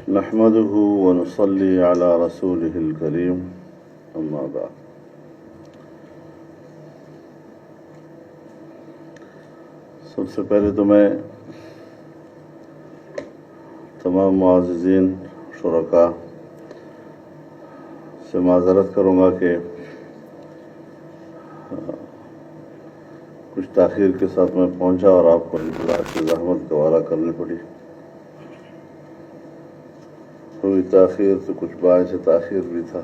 نحمده ونصلي على رسوله الكريم اما بعد۔ سب سے پہلے تو میں تمام معززین شرکاء سے معذرت کروں گا کہ کچھ تاخیر کے ساتھ میں پہنچا اور آپ کو انتظار کی زحمت گوارا کرنی پڑی۔ کوئی تاخیر تو کچھ باعث تاخیر بھی تھا۔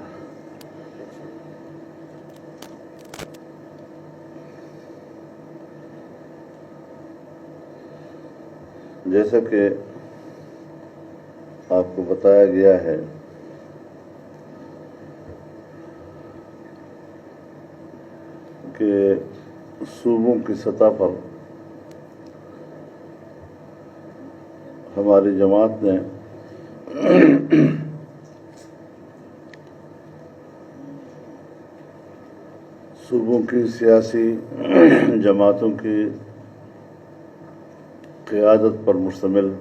جیسا کہ آپ کو بتایا گیا ہے کہ صوبوں کی سطح پر ہماری جماعت نے صوبوں کی سیاسی جماعتوں کی قیادت پر مشتمل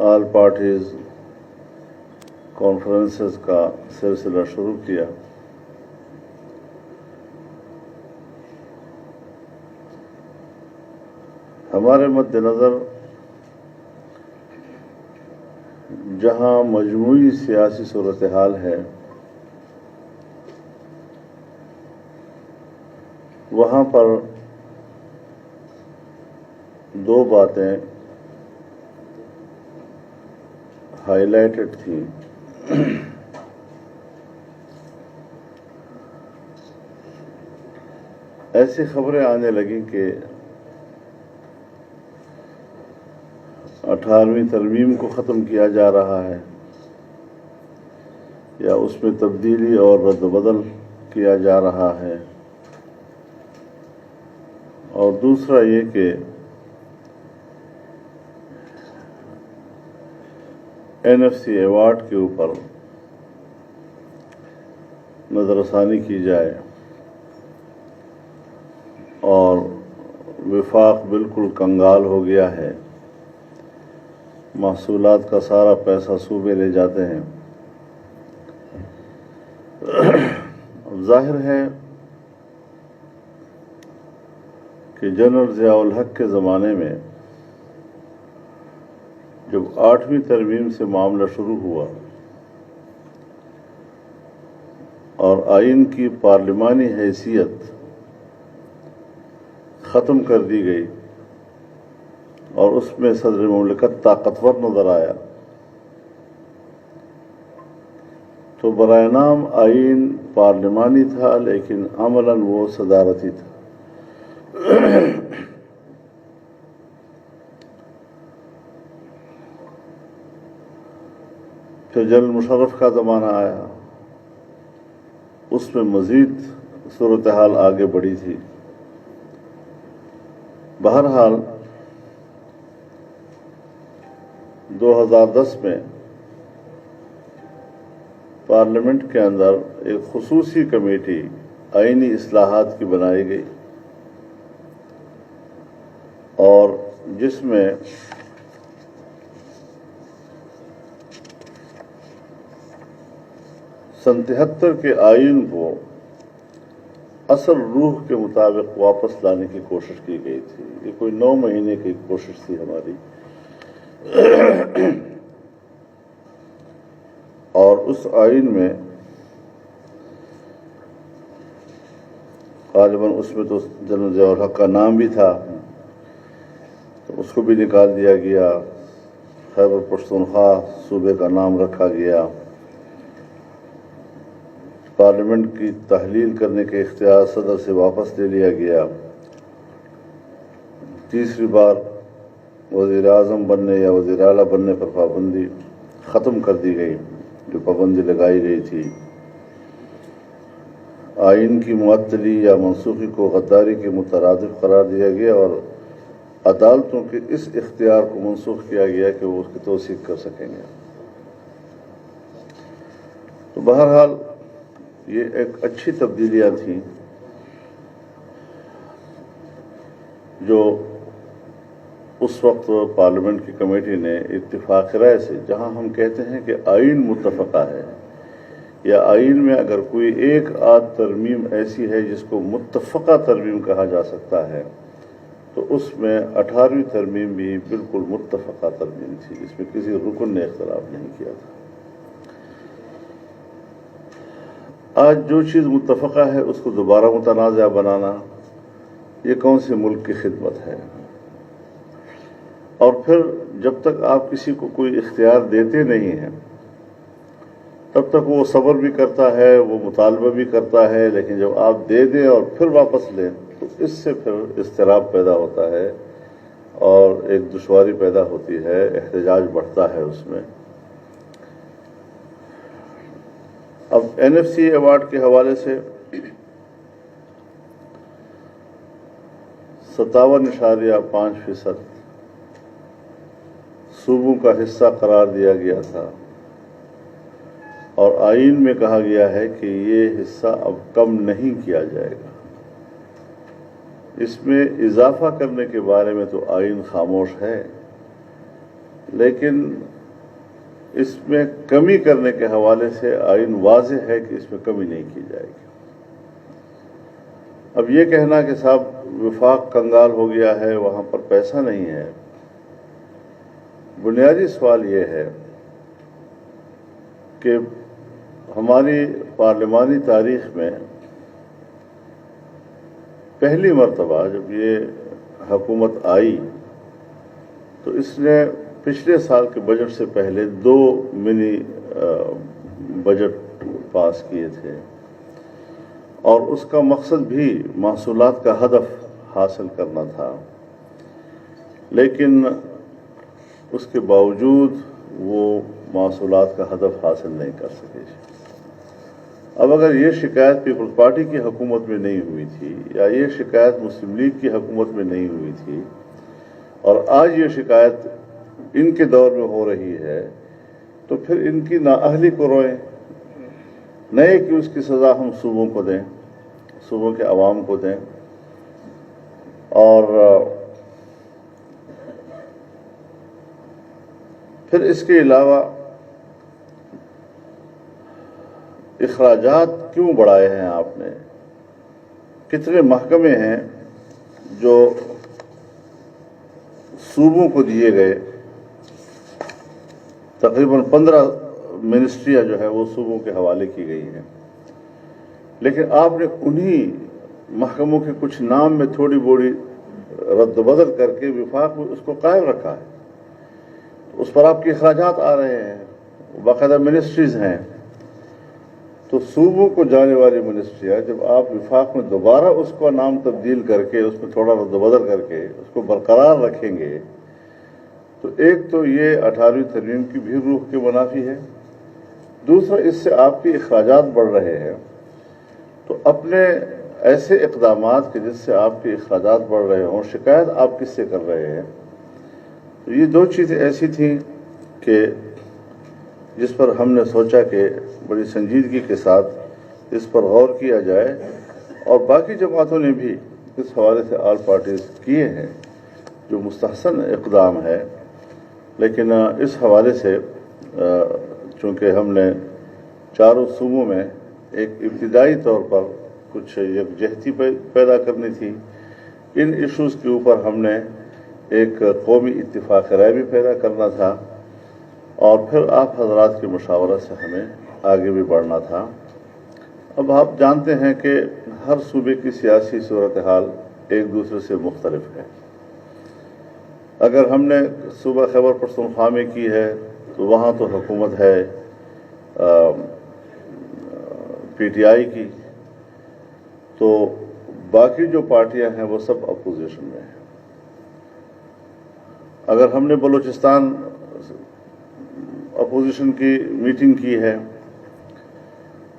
آل پارٹیز کانفرنسز کا سلسلہ شروع کیا۔ ہمارے مد نظر جہاں مجموعی سیاسی صورتحال ہے وہاں پر دو باتیں ہائی لائٹڈ تھیں۔ ایسی خبریں آنے لگیں کہ 18ویں ترمیم کو ختم کیا جا رہا ہے یا اس میں تبدیلی اور رد و بدل کیا جا رہا ہے، اور دوسرا یہ کہ NFC ایوارڈ کے اوپر نظر ثانی کی جائے اور وفاق بالکل کنگال ہو گیا ہے، محصولات کا سارا پیسہ صوبے لے جاتے ہیں۔ ظاہر ہے کہ جنرل ضیاء الحق کے زمانے میں جب 8ویں ترمیم سے معاملہ شروع ہوا اور آئین کی پارلیمانی حیثیت ختم کر دی گئی اور اس میں صدر مملکت طاقتور نظر آیا، تو برائے نام آئین پارلیمانی تھا لیکن عملاً وہ صدارتی تھا۔ پھر جنرل مشرف کا زمانہ آیا، اس میں مزید صورتحال آگے بڑھی تھی۔ بہرحال 2010 میں پارلیمنٹ کے اندر ایک خصوصی کمیٹی آئینی اصلاحات کی بنائی گئی اور جس میں سن 73 کے آئین کو اصل روح کے مطابق واپس لانے کی کوشش کی گئی تھی۔ یہ کوئی 9 مہینے کی کوشش تھی ہماری، اور اس آئین میں غالباً اس میں تو جنرل ضیاء الحق کا نام بھی تھا، تو اس کو بھی نکال دیا گیا، خیبر پختونخوا صوبے کا نام رکھا گیا، پارلیمنٹ کی تحلیل کرنے کے اختیار صدر سے واپس لے لیا گیا، تیسری بار وزیر اعظم بننے یا وزیر اعلیٰ بننے پر پابندی ختم کر دی گئی جو پابندی لگائی گئی تھی، آئین کی معطلی یا منسوخی کو غداری کے مترادف قرار دیا گیا اور عدالتوں کے اس اختیار کو منسوخ کیا گیا کہ وہ اس کی توثیق کر سکیں گے۔ تو بہرحال یہ ایک اچھی تبدیلیاں تھیں جو اس وقت پارلیمنٹ کی کمیٹی نے اتفاق رائے سے، جہاں ہم کہتے ہیں کہ آئین متفقہ ہے یا آئین میں اگر کوئی ایک آدھ ترمیم ایسی ہے جس کو متفقہ ترمیم کہا جا سکتا ہے، تو اس میں 18ویں ترمیم بھی بالکل متفقہ ترمیم تھی، اس میں کسی رکن نے اختلاف نہیں کیا تھا۔ آج جو چیز متفقہ ہے اس کو دوبارہ متنازع بنانا، یہ کون سے ملک کی خدمت ہے؟ اور پھر جب تک آپ کسی کو کوئی اختیار دیتے نہیں ہیں تب تک وہ صبر بھی کرتا ہے، وہ مطالبہ بھی کرتا ہے، لیکن جب آپ دے دیں اور پھر واپس لیں تو اس سے پھر اضطراب پیدا ہوتا ہے اور ایک دشواری پیدا ہوتی ہے، احتجاج بڑھتا ہے اس میں۔ اب NFC ایوارڈ کے حوالے سے 57.5% صوبوں کا حصہ قرار دیا گیا تھا، اور آئین میں کہا گیا ہے کہ یہ حصہ اب کم نہیں کیا جائے گا۔ اس میں اضافہ کرنے کے بارے میں تو آئین خاموش ہے، لیکن اس میں کمی کرنے کے حوالے سے آئین واضح ہے کہ اس میں کمی نہیں کی جائے گی۔ اب یہ کہنا کہ صاحب وفاق کنگال ہو گیا ہے، وہاں پر پیسہ نہیں ہے، بنیادی سوال یہ ہے کہ ہماری پارلیمانی تاریخ میں پہلی مرتبہ جب یہ حکومت آئی تو اس نے پچھلے سال کے بجٹ سے پہلے 2 منی بجٹ پاس کیے تھے، اور اس کا مقصد بھی محصولات کا ہدف حاصل کرنا تھا، لیکن اس کے باوجود وہ محصولات کا ہدف حاصل نہیں کر سکے۔ اب اگر یہ شکایت پیپلز پارٹی کی حکومت میں نہیں ہوئی تھی یا یہ شکایت مسلم لیگ کی حکومت میں نہیں ہوئی تھی، اور آج یہ شکایت ان کے دور میں ہو رہی ہے، تو پھر ان کی نااہلی کو روئیں، نئے کہ اس کی سزا ہم صوبوں کو دیں، صوبوں کے عوام کو دیں۔ اور پھر اس کے علاوہ اخراجات کیوں بڑھائے ہیں آپ نے؟ کتنے محکمے ہیں جو صوبوں کو دیے گئے؟ تقریباً 15 منسٹریاں جو ہے وہ صوبوں کے حوالے کی گئی ہیں، لیکن آپ نے انہی محکموں کے کچھ نام میں تھوڑی بوڑی رد و بدل کر کے وفاق میں اس کو قائم رکھا ہے۔ اس پر آپ کے اخراجات آ رہے ہیں، باقاعدہ منسٹریز ہیں، تو صوبوں کو جانے والی منسٹریاں جب آپ وفاق میں دوبارہ اس کا نام تبدیل کر کے اس میں تھوڑا رد و بدل کر کے اس کو برقرار رکھیں گے، تو ایک تو یہ 18ویں ترمیم کی بھی روح کے منافی ہے، دوسرا اس سے آپ کے اخراجات بڑھ رہے ہیں۔ تو اپنے ایسے اقدامات کے جس سے آپ کے اخراجات بڑھ رہے ہوں، شکایت آپ کس سے کر رہے ہیں؟ تو یہ 2 چیزیں ایسی تھیں کہ جس پر ہم نے سوچا کہ بڑی سنجیدگی کے ساتھ اس پر غور کیا جائے، اور باقی جماعتوں نے بھی اس حوالے سے آل پارٹیز کیے ہیں جو مستحسن اقدام ہے، لیکن اس حوالے سے چونکہ ہم نے چاروں صوبوں میں ایک ابتدائی طور پر کچھ یکجہتی پیدا کرنی تھی، ان ایشوز کے اوپر ہم نے ایک قومی اتفاق رائے بھی پیدا کرنا تھا، اور پھر آپ حضرات کی مشاورت سے ہمیں آگے بھی بڑھنا تھا۔ اب آپ جانتے ہیں کہ ہر صوبے کی سیاسی صورتحال ایک دوسرے سے مختلف ہے۔ اگر ہم نے صوبہ خیبر پختونخوا میں کی ہے تو وہاں تو حکومت ہے PTI کی، تو باقی جو پارٹیاں ہیں وہ سب اپوزیشن میں ہیں۔ اگر ہم نے بلوچستان اپوزیشن کی میٹنگ کی ہے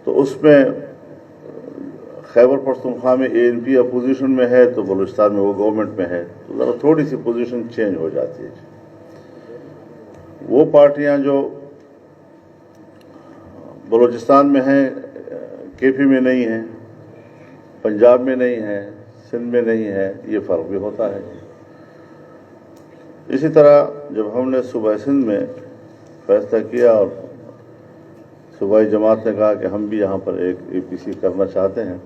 تو اس میں خیبر پختونخوا میں ANP اپوزیشن میں ہے تو بلوچستان میں وہ گورنمنٹ میں ہے، تو ذرا تھوڑی سی پوزیشن چینج ہو جاتی ہے۔ وہ پارٹیاں جو بلوچستان میں ہیں KP میں نہیں ہیں، پنجاب میں نہیں ہیں، سندھ میں نہیں ہے، یہ فرق بھی ہوتا ہے۔ اسی طرح جب ہم نے صوبہ سندھ میں فیصلہ کیا اور صوبائی جماعت نے کہا کہ ہم بھی یہاں پر ایک اے پی سی کرنا چاہتے ہیں،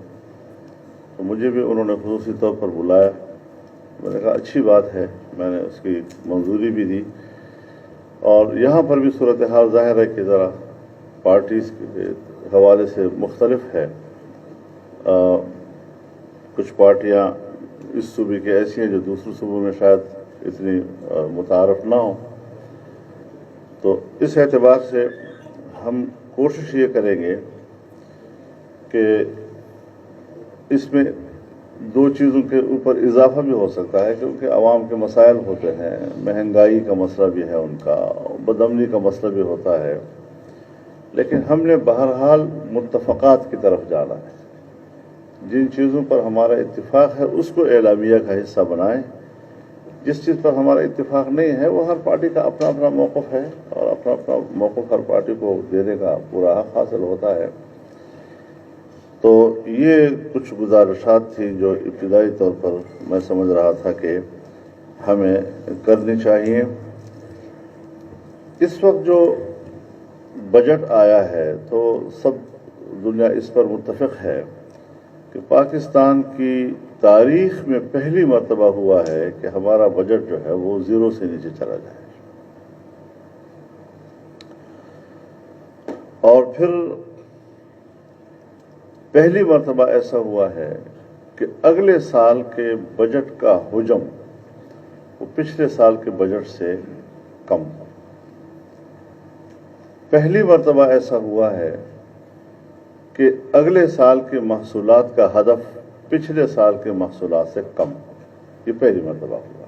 تو مجھے بھی انہوں نے خصوصی طور پر بلایا. میں نے کہا اچھی بات ہے، میں نے اس کی منظوری بھی دی. اور یہاں پر بھی صورتحال ظاہر ہے کہ ذرا پارٹیز کے حوالے سے مختلف ہے. کچھ پارٹیاں اس صوبے کی ایسی ہیں جو دوسرے صوبوں میں شاید اتنی متعارف نہ ہوں. تو اس اعتبار سے ہم کوشش یہ کریں گے کہ اس میں دو چیزوں کے اوپر اضافہ بھی ہو سکتا ہے، کیونکہ عوام کے مسائل ہوتے ہیں، مہنگائی کا مسئلہ بھی ہے، ان کا بدامنی کا مسئلہ بھی ہوتا ہے. لیکن ہم نے بہرحال متفقات کی طرف جانا ہے. جن چیزوں پر ہمارا اتفاق ہے اس کو اعلامیہ کا حصہ بنائیں. جس چیز پر ہمارا اتفاق نہیں ہے وہ ہر پارٹی کا اپنا اپنا موقف ہے، اور اپنا اپنا موقف ہر پارٹی کو دینے کا پورا حق حاصل ہوتا ہے. تو یہ کچھ گزارشات تھیں جو ابتدائی طور پر میں سمجھ رہا تھا کہ ہمیں کرنی چاہیے. اس وقت جو بجٹ آیا ہے تو سب دنیا اس پر متفق ہے کہ پاکستان کی تاریخ میں پہلی مرتبہ ہوا ہے کہ ہمارا بجٹ جو ہے وہ زیرو سے نیچے چلا جائے. اور پھر پہلی مرتبہ ایسا ہوا ہے کہ اگلے سال کے بجٹ کا حجم وہ پچھلے سال کے بجٹ سے کم. پہلی مرتبہ ایسا ہوا ہے کہ اگلے سال کے محصولات کا ہدف پچھلے سال کے محصولات سے کم. یہ پہلی مرتبہ ہوا.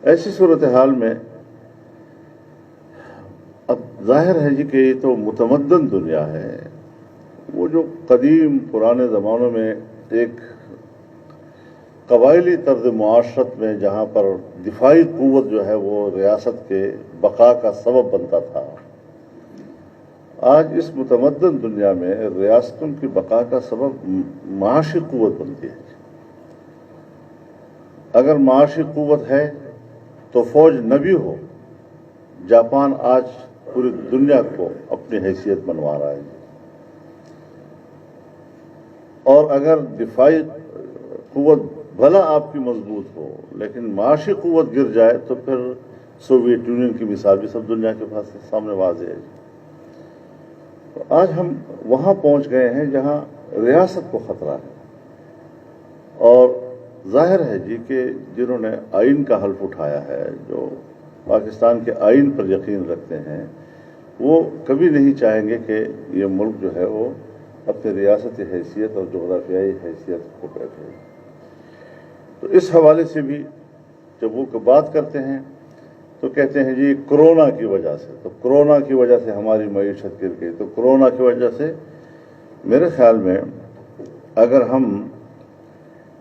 ایسی صورتحال میں اب ظاہر ہے جی کہ یہ تو متمدن دنیا ہے. وہ جو قدیم پرانے زمانوں میں ایک قبائلی طرز معاشرت میں جہاں پر دفاعی قوت جو ہے وہ ریاست کے بقا کا سبب بنتا تھا، آج اس متمدن دنیا میں ریاستوں کی بقا کا سبب معاشی قوت بنتی ہے. اگر معاشی قوت ہے تو فوج نہ بھی ہو، جاپان آج پوری دنیا کو اپنی حیثیت بنوا رہا ہے. اور اگر دفاعی قوت بھلا آپ کی مضبوط ہو لیکن معاشی قوت گر جائے تو پھر سوویت یونین کی مثال بھی سب دنیا کے پاس سامنے واضح ہے. تو آج ہم وہاں پہنچ گئے ہیں جہاں ریاست کو خطرہ ہے. اور ظاہر ہے جی کہ جنہوں نے آئین کا حلف اٹھایا ہے، جو پاکستان کے آئین پر یقین رکھتے ہیں، وہ کبھی نہیں چاہیں گے کہ یہ ملک جو ہے وہ اپنی ریاستی حیثیت اور جغرافیائی حیثیت کو بیٹھے. تو اس حوالے سے بھی جب وہ بات کرتے ہیں تو کہتے ہیں جی کرونا کی وجہ سے، تو کرونا کی وجہ سے ہماری معیشت گر گئی. تو کرونا کی وجہ سے میرے خیال میں اگر ہم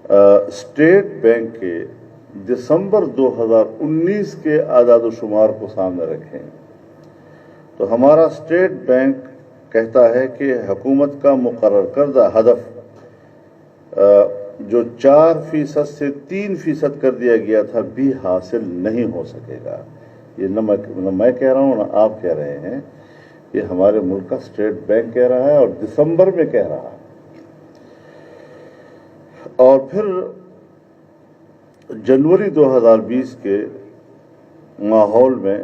اسٹیٹ بینک کے دسمبر 2019 کے اعداد و شمار کو سامنے رکھیں تو ہمارا اسٹیٹ بینک کہتا ہے کہ حکومت کا مقرر کردہ ہدف جو 4% سے 3% کر دیا گیا تھا بھی حاصل نہیں ہو سکے گا. یہ نہ میں کہہ رہا ہوں نہ آپ کہہ رہے ہیں، یہ ہمارے ملک کا اسٹیٹ بینک کہہ رہا ہے اور دسمبر میں کہہ رہا ہے. اور پھر جنوری 2020 کے ماحول میں